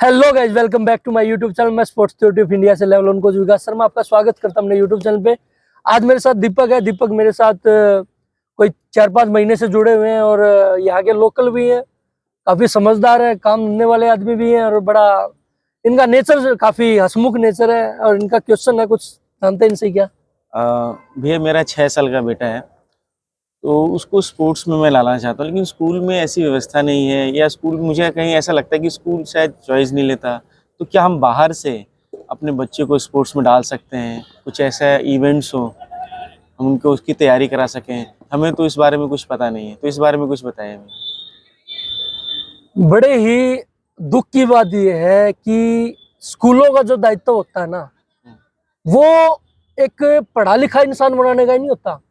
Hello guys, welcome back to my YouTube channel. मैं Sports Theory of India से level one coach Vikas Sharma आपका स्वागत करता हूं अपने यूट्यूब चैनल पे। आज मेरे साथ दीपक है। दीपक मेरे साथ कोई 4-5 महीने से जुड़े हुए हैं और यहाँ के लोकल भी हैं। काफी समझदार है, काम करने वाले आदमी भी हैं और बड़ा इनका नेचर काफी हंसमुख नेचर है। और इनका क्वेश्चन है, कुछ जानते हैं इनसे क्या? भैया मेरा 6 साल का बेटा है, तो उसको स्पोर्ट्स में मैं लाना चाहता हूँ, लेकिन स्कूल में ऐसी व्यवस्था नहीं है, या स्कूल मुझे कहीं ऐसा लगता है कि स्कूल शायद चॉइस नहीं लेता। तो क्या हम बाहर से अपने बच्चे को स्पोर्ट्स में डाल सकते हैं? कुछ ऐसा इवेंट्स हो, हम उनको उसकी तैयारी करा सकें। हमें तो इस बारे में कुछ पता नहीं है, तो इस बारे में कुछ बताएं हमें। बड़े ही दुख की बात यह है कि स्कूलों का जो दायित्व होता है ना, वो एक पढ़ा लिखा इंसान बनाने का ही नहीं होता।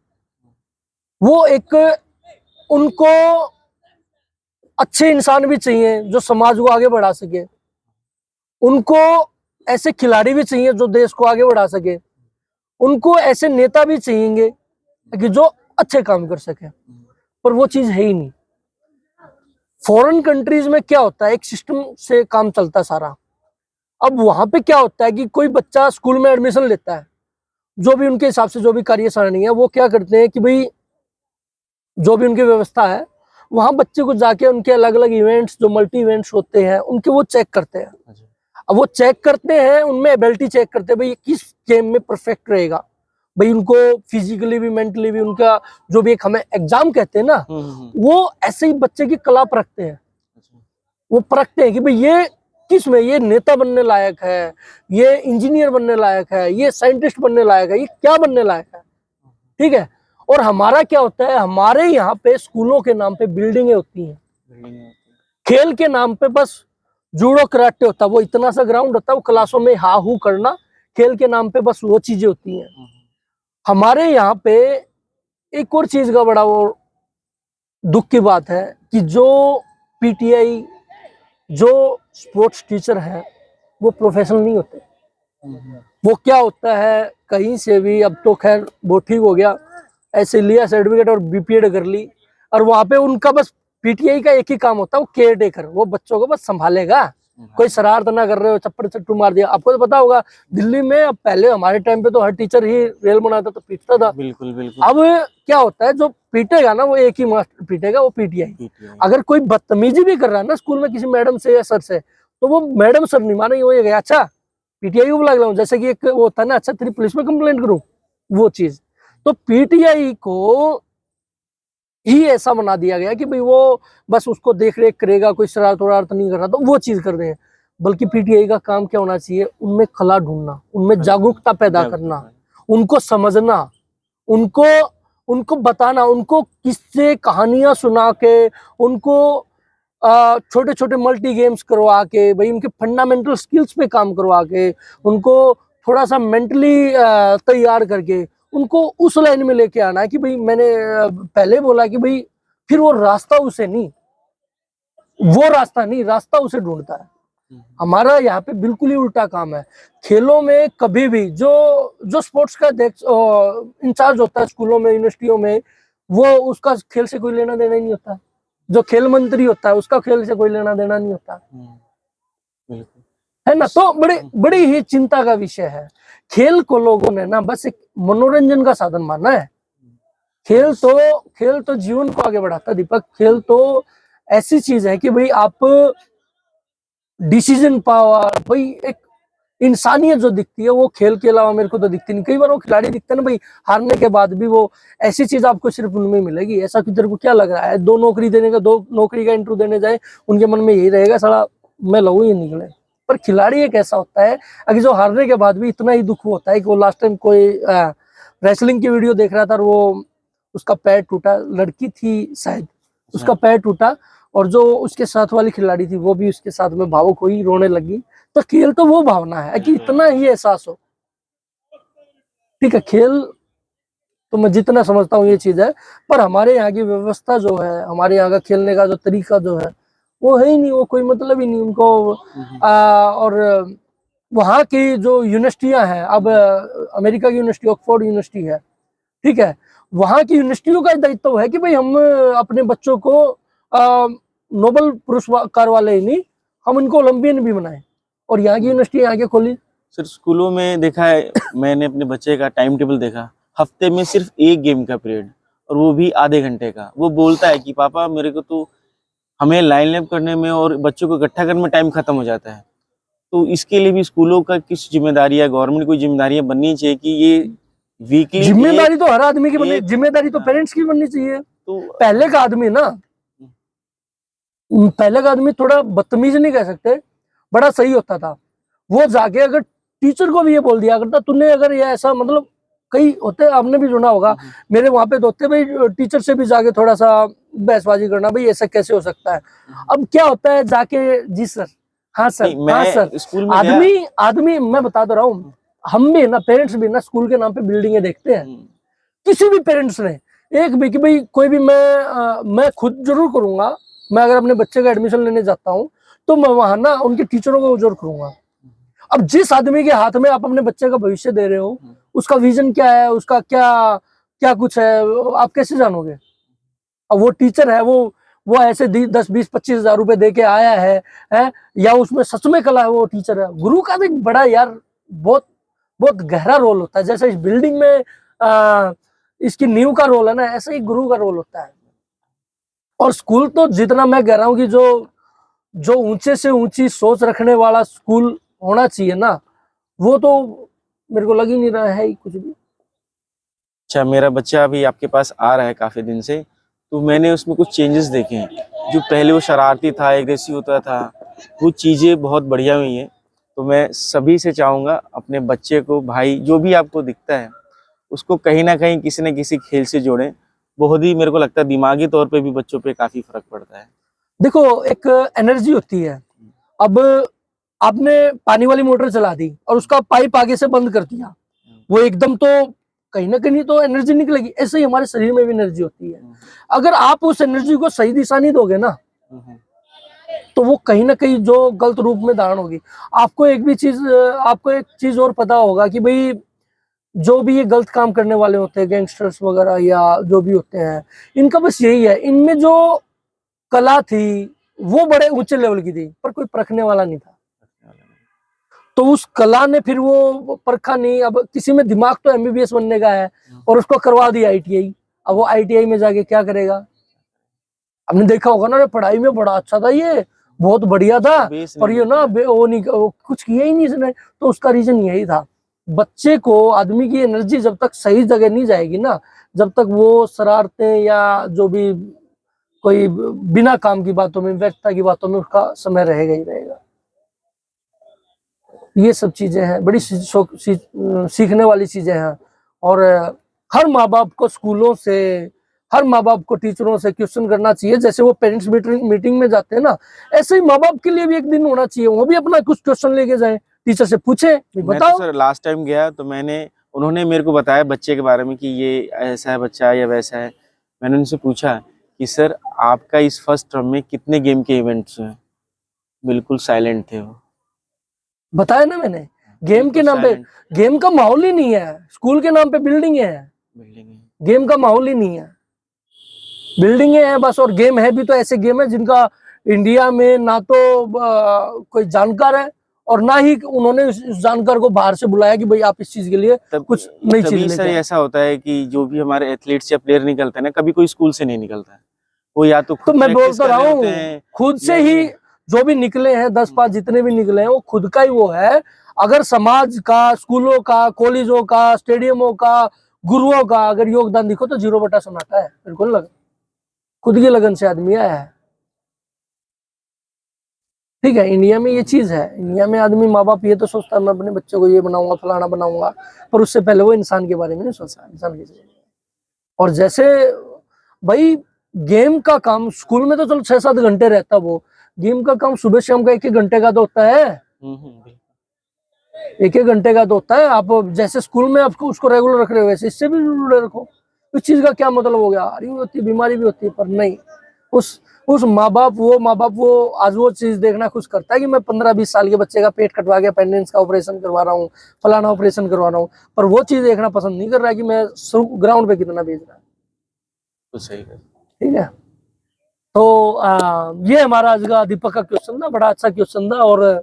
वो एक उनको अच्छे इंसान भी चाहिए जो समाज को आगे बढ़ा सके। उनको ऐसे खिलाड़ी भी चाहिए जो देश को आगे बढ़ा सके। उनको ऐसे नेता भी चाहिए कि जो अच्छे काम कर सके। पर वो चीज है ही नहीं। फॉरेन कंट्रीज में क्या होता है, एक सिस्टम से काम चलता है सारा। अब वहां पे क्या होता है कि कोई बच्चा स्कूल में एडमिशन लेता है, जो भी उनके हिसाब से जो भी कार्य सारणी है, वो क्या करते हैं कि भाई जो भी उनकी व्यवस्था है, वहां बच्चे को जाके उनके अलग अलग इवेंट्स, जो मल्टी इवेंट्स होते हैं, उनके वो चेक करते हैं। अब वो चेक करते हैं, उनमें एबिलिटी चेक करते हैं, भाई किस गेम में परफेक्ट रहेगा। भाई उनको फिजिकली भी, मेंटली भी, उनका जो भी एक हमें एग्जाम कहते हैं ना, वो ऐसे ही बच्चे की कला परखते हैं। वो परखते हैं कि भाई ये किस में ये नेता बनने लायक है, ये इंजीनियर बनने लायक है, ये साइंटिस्ट बनने लायक है, ये क्या बनने लायक है। ठीक है। और हमारा क्या होता है, हमारे यहाँ पे स्कूलों के नाम पे बिल्डिंगें होती हैं, खेल के नाम पे बस जूडो कराटे होता है, वो इतना सा ग्राउंड होता है, वो क्लासों में हा हू करना, खेल के नाम पे बस वो चीजें होती हैं। हमारे यहाँ पे एक और चीज का बड़ा वो दुख की बात है कि जो पीटीआई, जो स्पोर्ट्स टीचर है, वो प्रोफेशनल नहीं होते। वो क्या होता है, कहीं से भी, अब तो खैर वो ठीक हो गया, ऐसे लिया सर्टिफिकेट और बीपीएड कर ली, और वहां पे उनका बस पीटीआई का एक ही काम होता है, वो केयर टेकर, वो बच्चों को बस संभालेगा। कोई शरारत ना कर रहे हो, चप्पड़ चट्टू मार दिया। आपको तो पता होगा दिल्ली में, अब पहले हमारे टाइम पे तो हर टीचर ही रेल बनाता तो पीटता था। बिल्कुल बिल्कुल। अब क्या होता है, जो पीटेगा ना वो एक ही मास्टर पीटेगा, वो पीटीआई। अगर कोई बदतमीजी भी कर रहा है ना स्कूल में किसी मैडम से या सर से, तो वो मैडम सर नहीं मानेंगे, वो ये गया अच्छा पीटीआई को बुला रहा हूँ, जैसे कि एक वो होता है ना, अच्छा तेरी पुलिस में कंप्लेंट करूं, वो चीज। तो पीटीआई को ही ऐसा बना दिया गया कि भाई वो बस उसको देख रेख करेगा, कोई शरारत वरारत नहीं कर रहा तो वो चीज कर रहे हैं। बल्कि पीटीआई का काम क्या होना चाहिए, उनमें खला ढूंढना, उनमें जागरूकता पैदा करना, उनको समझना, उनको उनको बताना, उनको किससे कहानियां सुना के, उनको छोटे छोटे मल्टी गेम्स करवा के, भाई उनके फंडामेंटल स्किल्स पे काम करवा के, उनको थोड़ा सा मेंटली तैयार करके उनको उस लाइन में लेके आना है कि भाई मैंने पहले बोला कि भाई फिर वो रास्ता उसे नहीं, वो रास्ता नहीं, रास्ता उसे ढूंढता है। हमारा यहाँ पे बिल्कुल ही उल्टा काम है। खेलों में कभी भी जो जो स्पोर्ट्स का इंचार्ज होता है स्कूलों में, यूनिवर्सिटियों में, वो उसका खेल से कोई लेना देना ही नहीं होता। जो खेल मंत्री होता है उसका खेल से कोई लेना देना नहीं होता, है ना। तो बड़ी ही चिंता का विषय है। खेल को लोगों ने ना बस एक मनोरंजन का साधन माना है। खेल तो जीवन को आगे बढ़ाता है दीपक। खेल तो ऐसी चीज है कि भाई आप डिसीजन पावर, भाई एक इंसानियत जो दिखती है वो खेल के अलावा मेरे को तो दिखती नहीं। कई बार वो खिलाड़ी दिखते हैं ना भाई, हारने के बाद भी वो ऐसी चीज आपको सिर्फ उनमें मिलेगी। ऐसा कि तेरे को क्या लग रहा है, दो नौकरी का इंटरव्यू देने जाए, उनके मन में यही रहेगा साला मैं लहू ही निकले। पर खिलाड़ी एक ऐसा होता है अगर जो हारने के बाद भी इतना ही दुख होता है कि वो लास्ट टाइम कोई रेसलिंग की वीडियो देख रहा था और वो उसका पैर टूटा, लड़की थी शायद, उसका पैर टूटा, और जो उसके साथ वाली खिलाड़ी थी वो भी उसके साथ में भावुक हुई, रोने लगी। तो खेल तो वो भावना है कि इतना ही एहसास हो। ठीक है, खेल तो मैं जितना समझता हूँ ये चीज है, पर हमारे यहाँ की व्यवस्था जो है, हमारे यहाँ का खेलने का जो तरीका जो है, वो है ही नहीं, वो कोई मतलब ही नहीं उनको। और वहाँ की जो यूनिवर्सिटियां हैं, अब अमेरिका की यूनिवर्सिटी, ऑक्सफोर्ड यूनिवर्सिटी है, ठीक है, वहाँ की यूनिवर्सिटियों का दायित्व है कि भाई हम अपने बच्चों को नोबेल पुरस्कार वाले ही नहीं, हम इनको ओलंपियन भी बनाए, और यहाँ की यूनिवर्सिटी आगे खोली। सर स्कूलों में देखा है मैंने अपने बच्चे का टाइम टेबल देखा, हफ्ते में सिर्फ एक गेम का पीरियड, और वो भी आधे घंटे का। वो बोलता है कि पापा मेरे को तो हमें लाइन लैप करने में और बच्चों को इकट्ठा करने में टाइम खत्म हो जाता है। तो इसके लिए भी स्कूलों का कुछ जिम्मेदारी है, गवर्नमेंट को जिम्मेदारियां बननी चाहिए कि ये वीकली जिम्मेदारी तो हर आदमी की बननी, एक- जिम्मेदारी तो हाँ। पेरेंट्स की बननी चाहिए। तो पहले का आदमी ना, पहले का आदमी थोड़ा बदतमीज नहीं कह सकते, बड़ा सही होता था। वो जाके अगर टीचर को भी ये बोल दिया करता, तूने अगर ये ऐसा, मतलब कई होते, आपने भी सुना होगा, मेरे वहां पे तो होते भाई, टीचर से भी जाके थोड़ा सा बहसबाजी करना, भाई ऐसा कैसे हो सकता है। अब क्या होता है जाके, जी सर, हाँ सर, नहीं, हाँ सर, मैं स्कूल में गया। आदमी मैं बता तो रहा हूँ, हम भी ना, पेरेंट्स भी ना, स्कूल के नाम पे बिल्डिंगें देखते हैं। किसी भी पेरेंट्स ने एक भी कि भाई कोई भी, मैं खुद जरूर करूंगा, मैं अगर अपने बच्चे का एडमिशन लेने जाता हूँ तो मैं वहां ना उनके टीचरों को जरूर करूंगा। अब जिस आदमी के हाथ में आप अपने बच्चे का भविष्य दे रहे हो, उसका विजन क्या है, उसका क्या क्या कुछ है, आप कैसे जानोगे। अब वो टीचर है, वो ऐसे 10, 20, 25 हजार रुपए दे के आया है, या उसमें सच में कला है, वो टीचर है। गुरु का भी बड़ा यार बहुत बहुत गहरा रोल होता है। जैसे इस बिल्डिंग में इसकी नींव का रोल है ना, ऐसे ही गुरु का रोल होता है। और स्कूल तो जितना मैं कह रहा हूँ कि जो ऊंचे से ऊंची सोच रखने वाला स्कूल होना चाहिए ना, वो तो मेरे को लग ही नहीं रहा है ही कुछ भी। अच्छा, मेरा बच्चा अभी आपके पास आ रहा है काफी दिन से, तो मैंने उसमें कुछ चेंजेस देखे हैं। जो पहले वो शरारती था, एग्रेसिव होता था, वो चीजें बहुत बढ़िया हुई हैं। तो मैं सभी से चाहूंगा अपने बच्चे को, भाई जो भी आपको दिखता है, उसको कहीं ना कहीं किसी न किसी खेल से जोड़ें। बहुत ही मेरे को लगता है दिमागी तौर पे भी बच्चों पे काफी फर्क पड़ता है। देखो, एक एनर्जी होती है। अब आपने पानी वाली मोटर चला दी और उसका पाइप आगे से बंद कर दिया, वो एकदम तो कहीं ना कहीं तो एनर्जी निकलेगी। ऐसे ही हमारे शरीर में भी एनर्जी होती है। अगर आप उस एनर्जी को सही दिशा नहीं दोगे ना, तो वो कहीं ना कहीं जो गलत रूप में धारण होगी। आपको एक चीज और पता होगा कि भाई जो भी ये गलत काम करने वाले होते हैं, गैंगस्टर्स वगैरह या जो भी होते हैं, इनका बस यही है, इनमें जो कला थी वो बड़े ऊंचे लेवल की थी, पर कोई परखने वाला नहीं था। तो उस कला ने फिर वो परखा नहीं। अब किसी में दिमाग तो एमबीबीएस बनने का है और उसको करवा दिया आईटीआई। अब वो आईटीआई में जाके क्या करेगा। आपने देखा होगा ना, पढ़ाई में बड़ा अच्छा था, ये बहुत बढ़िया था, पर ये ना वो नहीं, कुछ किया ही नहीं इसने। तो उसका रीजन यही था, बच्चे को, आदमी की एनर्जी जब तक सही जगह नहीं जाएगी ना, जब तक वो शरारतें या जो भी कोई बिना काम की बातों में, व्यर्थता की बातों में उसका समय रहेगा ही रहेगा। ये सब चीजें हैं, बड़ी सीखने वाली चीजें हैं। और हर माँ बाप को स्कूलों से, हर माँ बाप को टीचरों से क्वेश्चन करना चाहिए। जैसे वो पेरेंट्स मीटिंग में जाते हैं ना, ऐसे ही माँ बाप के लिए भी एक दिन होना चाहिए, वो भी अपना कुछ क्वेश्चन लेके जाए, टीचर से पूछे, बताओ। मैं तो सर लास्ट टाइम गया तो उन्होंने मेरे को बताया बच्चे के बारे में कि ये ऐसा है बच्चा या वैसा है। मैंने उनसे पूछा कि सर आपका इस फर्स्ट टर्म में कितने गेम के इवेंट्स हैं। बिल्कुल साइलेंट थे वो। बताया ना मैंने, गेम के नाम पे, गेम का माहौल ही नहीं है। स्कूल के नाम पे बिल्डिंगें हैं, गेम का माहौल ही नहीं है। बिल्डिंगें हैं बस, और गेम है भी तो ऐसे गेम है जिनका इंडिया में ना तो कोई जानकार है, और ना ही उन्होंने उस जानकार को बाहर से बुलाया कि भाई आप इस चीज के लिए कुछ नई चीज लेके आए। ऐसा होता है कि जो भी हमारे एथलीट्स या प्लेयर निकलते हैं ना, कभी कोई स्कूल से नहीं निकलता है। वो या तो खुद मैं बोलता रहा हूँ, खुद से ही या जो भी निकले हैं, 10-5 जितने भी निकले हैं, वो खुद का ही वो है। अगर समाज का, स्कूलों का, कॉलेजों का, स्टेडियमों का, गुरुओं का अगर योगदान देखो तो 0 बटा सन्नाटा है। बिल्कुल लगन, खुद की लगन से आदमी आया है। ठीक है, इंडिया में ये चीज है। इंडिया में आदमी, माँ बाप ये तो सोचता है मैं अपने बच्चे को ये बनाऊंगा, फलाना बनाऊंगा, पर उससे पहले वो इंसान के बारे में नहीं सोचता, इंसान की चीज। और जैसे भाई गेम का काम स्कूल में तो चलो 6-7 घंटे रहता, वो गेम का काम सुबह शाम का 1-1 घंटे का तो होता है। 1-1 घंटे का तो होता है। आप जैसे स्कूल में आपको उसको रेगुलर रख रहे हो, वैसे इससे भी रेगुलर रखो। इस चीज का क्या मतलब हो गया, आ रही होती है, बीमारी भी होती है, पर नहीं। उस माँ बाप वो आज वो चीज देखना खुश करता है कि मैं 15-20 साल के बच्चे का पेट कटवा के अपेंडिक्स का ऑपरेशन करवा रहा हूँ, फलाना ऑपरेशन करवा रहा हूँ, पर वो चीज देखना पसंद नहीं कर रहा है कि मैं ग्राउंड पे कितना भेज रहा है। तो सही है। ठीक है। तो ये हमारा आज का दीपक का क्वेश्चन था, बड़ा अच्छा क्वेश्चन था। और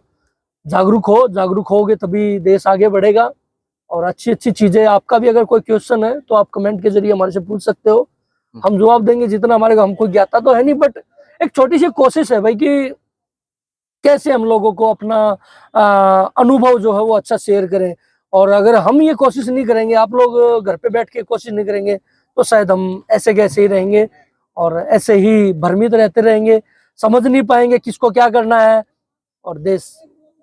जागरूक होगे तभी देश आगे बढ़ेगा। और अच्छी अच्छी चीजें, आपका भी अगर कोई क्वेश्चन है तो आप कमेंट के जरिए हमारे से पूछ सकते हो, हम जवाब देंगे जितना हमारे को। हमको ज्ञाता तो है नहीं, बट एक छोटी सी कोशिश है भाई कि कैसे हम लोगों को अपना अनुभव जो है वो अच्छा शेयर करें। और अगर हम ये कोशिश नहीं करेंगे, आप लोग घर पे बैठ के कोशिश नहीं करेंगे, तो शायद हम ऐसे कैसे ही रहेंगे और ऐसे ही भ्रमित रहते रहेंगे, समझ नहीं पाएंगे किसको क्या करना है। और देश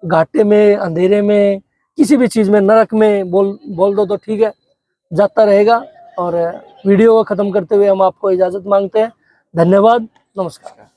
घाटे में, अंधेरे में, किसी भी चीज में, नरक में बोल दो तो ठीक है, जाता रहेगा। और वीडियो को खत्म करते हुए हम आपको इजाजत मांगते हैं। धन्यवाद, नमस्कार।